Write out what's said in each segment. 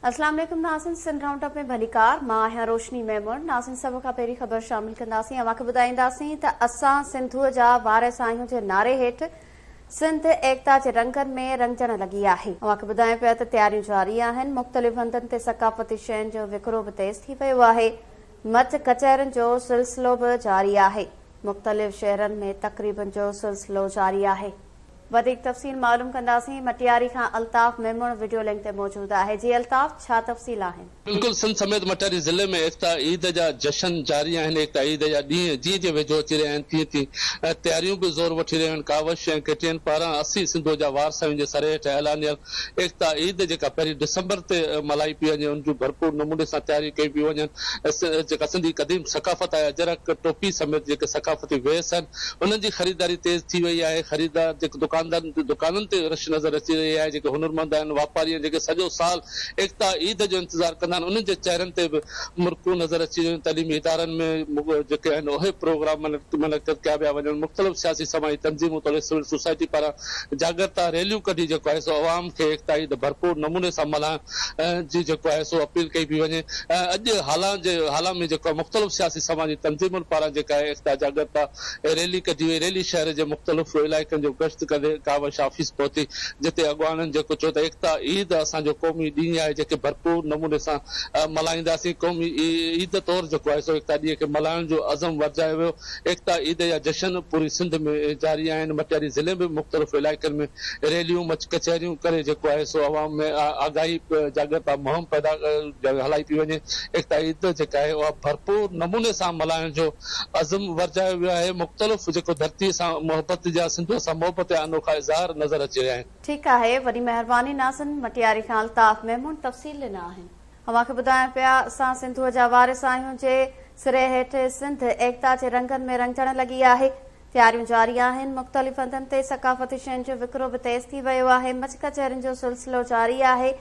अस्सलाम वालेकुम नाज़रीन, सिंध राउंड अप में भलीकार मां आहियां रोशनी मेमून। नाज़रीन, सभ खां पहिरीं ख़बर शामिल कंदासीं। अवांखे ॿुधाईंदासीं त असां सिंधूअ जा वारिस आहियूं जे नारे हेठि सिंध एकता जे रंगनि में रंगजण लॻी आहे। अवांखे ॿुधायूं पिया त तयारियूं जारी आहिनि। मुख़्तलिफ़ हंधनि ते सक़ाफ़ती शयुनि जो विकिरो बि तेज़ थी वियो आहे। मच कचहरियुनि जो सिलसिलो बि जारी आहे। मुख़्तलिफ़ शहरनि में तक़रीबनि जो सिलसिलो जारी आहे। वधीक तफ़सील मालूम कंदासीं। मटियारी खां अल्ताफ़ मेमून वीडियो लिंक ते मौजूद आहे। जी अल्ताफ़, छा तफ़सील आहिनि? बिल्कुल सिंध समेत मटियारी ज़िले में एकता ईद जा जश्न जारी आहिनि। एकता ईद जा ॾींहं जीअं जीअं वेझो अची रहिया आहिनि तीअं तीअं तयारियूं बि ज़ोर वठी रहियूं आहिनि। कावश ऐं केटीएन पारां 80 सिंधो जा वारसायुनि जे सर हेठि ऐलानियल एकता ईद जेका पहिरीं डिसंबर ते मल्हाई पई वञे, उन जूं भरपूर नमूने सां तयारी कई पई वञनि। जेका सिंधी क़दीम सक़ाफ़त आहे, अजरक टोपी समेत जेके सक़ाफ़ती वेस आहिनि, उन्हनि जी ख़रीदारी तेज़ थी वई आहे। ख़रीदार जेके दुकाननि ते रश नज़र अची रही आहे। जेके हुनरमंद आहिनि, वापारी आहिनि, जेके सॼो साल एकता ईद जो इंतज़ार कंदा आहिनि, उन्हनि जे चेहरनि ते बि मुरकू नज़र अची रहियूं। तइलीमी इदारनि में जेके आहिनि उहे प्रोग्राम मुनक़िद कया पिया वञनि। मुख़्तलिफ़ सियासी समाजी तंज़ीमूं सिविल सोसाइटी पारां जागरता रैलियूं कढी जेको आहे सो अवाम खे एकता ईद भरपूर नमूने सां मल्हाइण जी जेको आहे सो अपील कई पई वञे। अॼु हाल में जेको मुख़्तलिफ़ सियासी समाजी तंज़ीमुनि पारां जेका आहे एकता जागरता रैली कढी वई। रैली शहर जे मुख़्तलिफ़ इलाइक़नि जो गश्त करे कावश ऑफिस पहुती, जिते अॻवाननि जेको चयो त एकता ईद असांजो क़ौमी ॾींहुं आहे, जेके भरपूर नमूने सां मल्हाईंदासीं। क़ौमी ईद तौरु जेको आहे सो एकता ॾींहं खे मल्हाइण जो अज़म वरजायो वियो। एकता ईद जा जश्न पूरी सिंध में जारी आहिनि। मटियारी ज़िले में मुख़्तलिफ़ इलाइक़नि में रैलियूं मच कचहरियूं करे जेको आहे सो अवाम में आगाही जागरता मुहिम पैदा हलाई पई वञे। एकता ईद जेका आहे उहा भरपूर नमूने सां मल्हाइण जो अज़म वरजायो वियो आहे। मुख़्तलिफ़ जेको धरती सां मोहबत जा सिंध सां मोहबत जा अनोखा इज़हार नज़र अची रहिया आहिनि। ठीकु आहे, वॾी महिरबानी नाज़रीन। मटियारी खां अल्ताफ़ मेमून तफ़सील ॾिना आहिनि। अवांखे ॿुधायूं पिया असां सिंधूअ जा वारिस आहियूं जे सिरे हेठि सिंध एकता जे रंगनि में रंगजण लॻी आहे। तयारियूं जारी आहिनि। मुख़्तलिफ़ हंधनि ते सक़ाफ़ती शयुनि जो विकिरो बि तेज़ थी वियो आहे। मच कचहरियुनि जो सिलसिलो जारी आहे।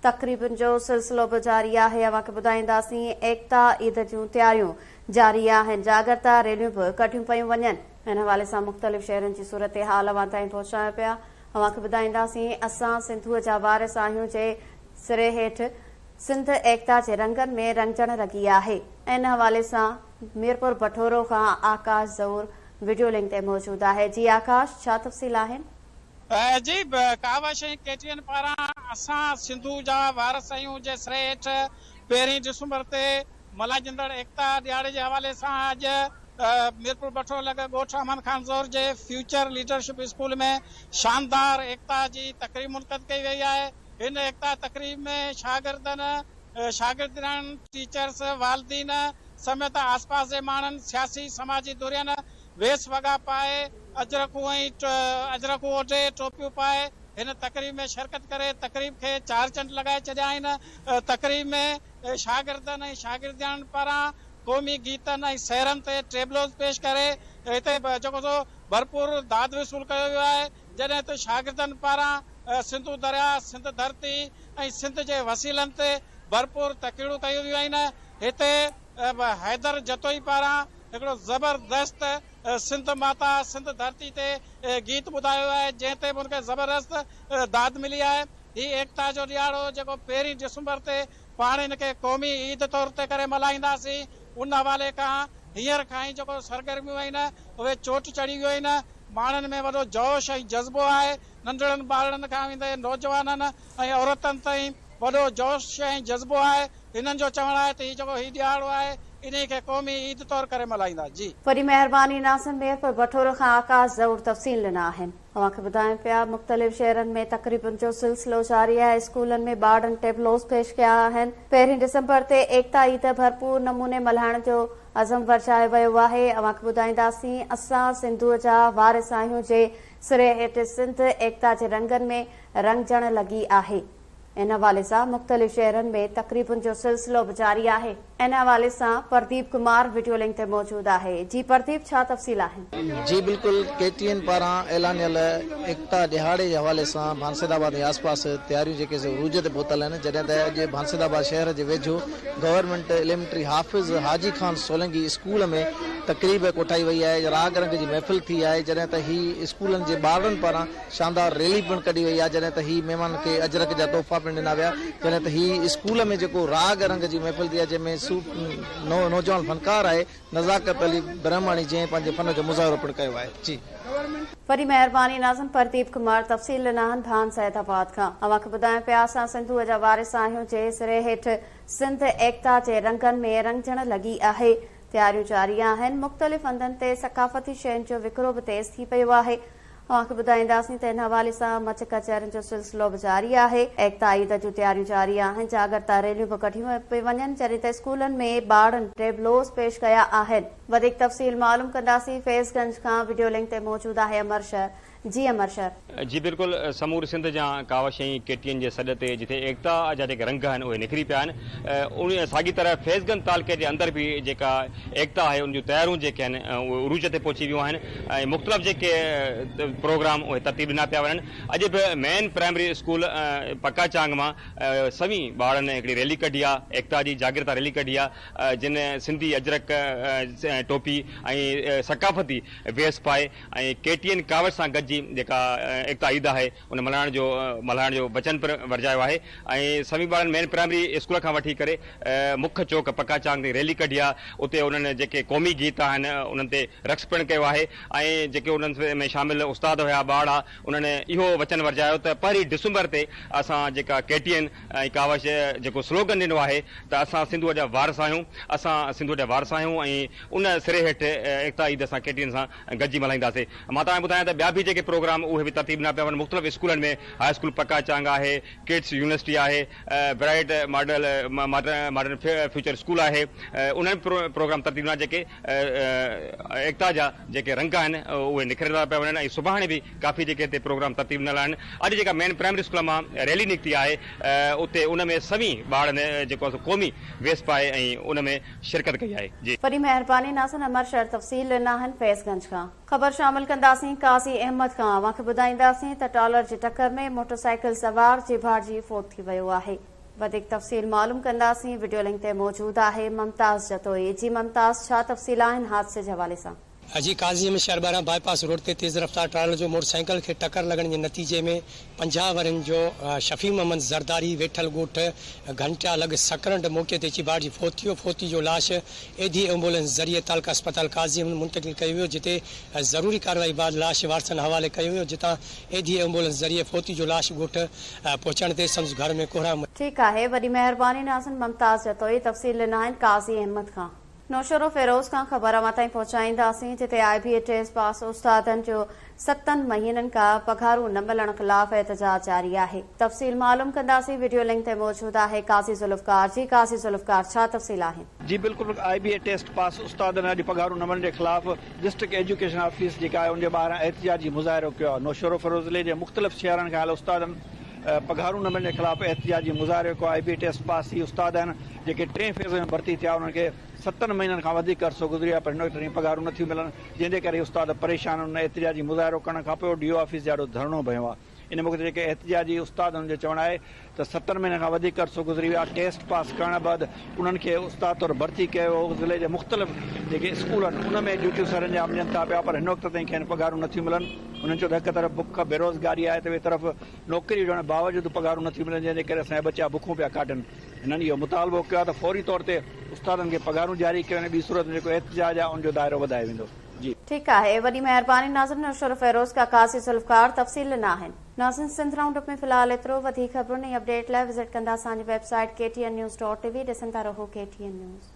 तक़रीबनि जो सिलसिलो बि जारी आहे। अवांखे ॿुधाईंदासीं एकता ईद जूं तयारियूं जारी आहिनि। जागरता रैलियूं बि कढियूं पियूं वञनि। हिन हवाले सां मुख़्तलिफ़ शहरनि जी सूरत हाल अवां ताईं पहुचायूं पिया। अवांखे ॿुधाईंदासीं असां सिंधूअ जा वारिस आहियूं जे सिरे हेठि सिंध एकता जे रंगनि में रंगजण लॻी आहे। इन हवाले सां मीरपुर भठोरो खां आकाश ज़हूर वीडियो लिंक ते मौजूद आहे। जी आकाश, छा तफ़सील आहिनि? जी कावश ऐं केटीएन पारां असां सिंधू जा वारस आहियूं जे सिरे हेठि 1 डिसंबर ते मल्हाइजंदड़ एकता ॾियारे जे हवाले सां अॼु मीरपुर भठोरो लॻे ॻोठ अमन खान ज़ोर जे फ्यूचर लीडरशिप स्कूल में शानदार एकता जी तक़रीब मुनक़िद कई वई आहे। हिन एकता तक़रीब में शागिर्दनि, टीचर्स, वालिदीन समेत आसपास जे माण्हुनि, सियासी समाजी दुरियन वेस वॻा पाए, अजरकूं ओढे, टोपियूं पाए हिन तक़रीब में शिरकत करे तक़रीब खे चार चंड लॻाए छॾिया आहिनि। तक़रीब में शागिर्दनि ऐं शागिर्दियाणियुनि पारां क़ौमी गीतनि ऐं शहरनि ते टेबलोस पेश करे हिते जेको सो भरपूर दाद वसूल कयो वियो आहे। जॾहिं त शागिर्दनि पारां सिंधु दरिया, सिंध धरती ऐं सिंध जे वसीलनि ते भरपूर तकरीरूं कयूं वियूं आहिनि। हिते हैदर जतोई पारां हिकिड़ो ज़बरदस्त सिंध माता, सिंध धरती ते गीत ॿुधायो आहे, जंहिं ते बि उनखे ज़बरदस्त दाद मिली आहे। हीउ एकता जो ॾियारो जेको 1 डिसंबर ते पाण हिनखे क़ौमी ईद तौर ते करे मल्हाईंदासीं, उन हवाले खां हींअर खां ई जेको सरगर्मियूं आहिनि उहे चोट चढ़ी वियूं आहिनि। माण्हुनि में वॾो जोश ऐं जज़्बो आहे। नंढड़नि ॿारनि खां वेंदे नौजवाननि ऐं औरतनि ताईं वॾो जोश ऐं जज़्बो आहे। हिननि जो चवणु आहे त हीउ जेको हीउ ॾियारो आहे इन खे क़ौमी ईद तौर करे मल्हाईंदा। जी वॾी महिरबानी नाज़रीन। मीरपुर भठोरो खां आकाश ज़हूर तफ़सील ॾिना आहिनि। अवांखे ॿुधायूं पिया मुख़्तलिफ़ शहरनि में तक़रीबनि जो सिलसिलो जारी आहे। स्कूलनि में ॿारनि टेबलोस पेश कया आहिनि। 1 डिसंबर ते एकता ईद भरपूर नमूने मल्हाइण जो अज़म वरजायो वियो आहे। अवांखे ॿुधाईंदासीं असां सिंधूअ जा वारिस आहियूं जे सिरे हेठि सिंध एकता जे रंगनि में रंगजण लॻी आहे। इन हवाले सां मुख़्तलिफ़ शहरनि में तक़रीबनि जो सिलसिलो बि जारी आहे। इन हवाले से प्रदीप कुमार वीडियो लिंक ते मौजूद है। जी प्रदीप, छा तफ़सील आहिनि? जी बिल्कुल, KTN पारां ऐलानियल एकता दिहाड़े के हवाले से भानसेदाबाद के आसपास तैयारियों जेके उरूज ते पहुतल आहिनि। जॾहिं त अॼु भानसेदाबाद शहर के वेझो गवर्नमेंट एलिमेंट्री हाफिज़ हाजी खान सोलंकी स्कूल में तकरीब कोठाई वई है। राग रंग की महफ़िल थी है। जॾहिं त ही स्कूलन के ॿारनि पारां शानदार रैली पिणु कढी वई है। जॾहिं त ही महिमान के अजरक जा तोहफ़ा पिणु ॾिना विया। जॾहिं त ही स्कूल में जेको राग रंग की महफ़िल थी है, जंहिंमें नौजवान फनकार है नज़ाकत अली ब्रह्मणी जैं पंहिंजे फन जो मुज़ाहिरो पिणु कयो आहे। जी वरी मेहरबानी नाज़िम। प्रदीप कुमार तफ़सील ॾिनाहनि भान सैदाबाद खां। अवांखे ॿुधायां पिया असां सिंधू जा वारिस आहियूं जे सिरे हेठि सिंध एकता जे रंगनि में रंगजण लॻी आहे। तैयारियूं जारी आहिनि। मुख़्तलिफ़ हंधनि ते सक़ाफ़ती शयुनि जो विकिरो बि तेज़ थी पियो आहे। अवांखे ॿुधाईंदासीं त इन हवाले सां मच कचहरियुनि जो सिलसिलो बि जारी आहे। एकता ईद जूं तैयारियूं जारी आहिनि। जागरता रैलियूं बि कढियूं पियूं वञनि। जॾहिं त स्कूलनि में ॿारनि टेबलोस पेश कया आहिनि। वधीक तफ़सील मालूम कंदासीं। फैज़गंज खां वीडियो लिंक ते मौजूद आहे अमर शहर। जी अमर शहर। जी बिल्कुल, समूर सिंध जा कावश KTN के सॾ ते जिथे एकता जा जेके रंग आहिनि उहे निकिरी पिया आहिनि। उन साॻी तरह फैज़गंज तालुके जे अंदर भी जेका एकता है उन जूं तैयारियूं जेके आहिनि उहे उरूज ते पहुची वियूं आहिनि ऐं मुख़्तलिफ़ जेके प्रोग्राम उहे तरतीब ॾिना पिया वञनि। अॼु बि मेन प्राइमरी स्कूल पक्काचांग मां सभी ॿारनि हिकिड़ी रैली कढी आहे। एकता जी जागृता रैली कढी आहे जिन सिंधी अजरक टोपी ऐं सक़ाफ़ती वेस पाए ऐं KTN कावश सां गॾिजी जेका एकता ईद है उन मल्हाइण जो वचन पर वरजायो है। ऐं सभी ॿारनि मेन प्राइमरी स्कूल खां वठी करे मुख्य चौक पक्काचांग ते रैली कढी आहे। उते उन्हनि जेके क़ौमी गीत आहिनि उन्हनि ते रक़्स पिणु कयो आहे ऐं जेके उन्हनि में शामिल उस्ताद हुआ ॿार उन्हनि इहो वचन वरजायो त 1 डिसंबर ते असां जेका KTN ऐं कावश जेको स्लोगन ॾिनो आहे त असां सिंधुअ जा वारिस आहियूं, असां सिंधुअ जा वारिस आहियूं ऐं उन सिरे हेठि एकता ईद असां KTN सां गॾिजी मल्हाईंदासीं। मां तव्हांखे ॿुधायां त ॿिया बि जेके प्रोग्राम उहे भी तरतीब न पिया वञनि। मुख़्तलिफ़ स्कूलनि में हाई स्कूल पक्काचांग है, किड्स यूनिवर्सिटी है, ब्राइट मॉडर्न फ्यूचर स्कूल है। उन्हनि प्रोग्राम तरतीब न जेके एकता जा जेके रंग आहिनि उहे निखरंदा पिया वञनि ऐं सुभाणे भी काफ़ी जेके हिते प्रोग्राम तरतीब न आहिनि। अॼु जेका मेन प्राइमरी स्कूल मां रैली निकिती है उते उन में सभी ॿारनि जेको क़ौमी वेस पाए ऐं उन में शिरकत कई है। जी वरी मेहरबानी नाज़िम। अमर शहर तफ़सील ॾिना आहिनि फैज़गंज खां। ख़बर शामिल कंदासीं काज़ी अहमद खां। अवांखे ॿुधाईंदासीं त टॉलर जी टक्कर में मोटरसाइकिल सवार जी भाड़जी फोत थी वियो आहे। वधीक तफ़सील मालूम कंदासीं। वीडियो लिंक ते मौजूद आहे मुमताज़ जतोई। जी मुमताज़, छा तफ़सील आहिनि हादसे जे हवाले सां? अजी काज़ी में शहर 12 बाईपास रोड ते तेज़ रफ्तार ट्रायलर जो मोटरसाइकिल के टक्कर लगण के नतीजे में 50 वरनि जो शफी मोहम्मद जरदारी वेठल ॻोठ घंटा लॻ सकरंड मौके ते अची बाढ़ जी फोती जो लाश एधी एम्बुलेंस ज़रिए तालका अस्पताल काज़ी में मुंतकिल कयो वियो, जिते ज़रूरी कार्रवाई बाद लाश वारसनि हवाले कयो वियो, जितां एधी एम्बुलेंस ज़रिए फोती जो लाश ॻोठ पहुचण ते संदसि घर में कोहराम। ठीक है, वरी मेहरबानी नाज़िम। मुमताज़ जतोई तफ़सील ॾिना आहिनि काज़ी अहमद खां। नौशरो फेरोज खां ख़बर अवां ताईं पहुचाईंदासीं, जिते IBATS पास उस्तादनि जो 7 महीननि खां पघारूं न मिलण ख़िलाफ़ एहतजाज जारी आहे। तफ़सील मालूम कंदासीं। वीडियो लिंक ते मौजूद आहे काज़ी ज़ुल्फ़कार। जी काज़ी ज़ुल्फ़कार, छा तफ़सील आहे? जी बिल्कुल, IBATS पास उस्तादनि अॼु पघारूं न मिलण जे ख़िलाफ़ डिस्ट्रिक्ट एजुकेशन ऑफिस जेका आहे उनजे ॿाहिरां एहतजाजी मुज़ाहिरो कयो आहे। नौशरो फेरोज ज़िले जे मुख़्तलिफ़ शहरनि खां उस्तादनि पघारूं न मिलण जे ख़िलाफ़ एहतजाजी मुज़ाहिरो कयो। IBATS पास ही उस्ताद आहिनि जेके 3 फेज़ में भर्ती थिया, उन्हनि खे 7 महीननि खां वधीक अरसो गुज़री आहे पर हिन वक़्तु पघारूं नथियूं मिलनि, जंहिंजे करे उस्ताद परेशान। उन एहतजाजी मुज़ाहिरो करण खां पोइ DO ऑफिस ॾाढो धरणो भयो आहे। इन वक़्तु जेके एहतजाजी उस्तादनि जो चवणु आहे त 7 महीननि खां वधीक अरसो गुज़री वियो आहे। टेस्ट पास करण बैदि उन्हनि खे उस्ताद तौरु भर्ती कयो हो। ज़िले जे मुख़्तलिफ़ जेके स्कूल आहिनि उन में ड्यूटियूं सरंजाम ॾियनि था पिया, पर हिन वक़्तु ताईं खेनि पघारूं नथियूं मिलनि। उन्हनि चयो त हिकु तरफ़ बुख बेरोज़गारी आहे त ॿिए तरफ़ नौकिरी ॾियण बावजूदि पघारूं नथियूं मिलनि, जंहिंजे करे असांजा बचा बुखूं पिया काटनि। हिननि इहो मुतालबो कयो आहे त फौरी तौर ते उस्तादनि खे पघारूं जारी कयो वञे। ॿी सूरत में जेको एहतजाज आहे उनजो दाइरो वधायो वेंदो। जी ठीक है, वॾी महिरबानी नाज़िम। नौशर फेरोज का काज़ी ज़ुल्फ़कार तफ़सील ॾिना आहिनि। नाज़िम, सिंध राउंड अप में फ़िलहाल एतिरो। वधीक ख़बरुनि ऐं अपडेट लाइ विज़िट कंदा असांजी वेबसाइट KTN News.tv। ॾिसंदा रहो KTN News।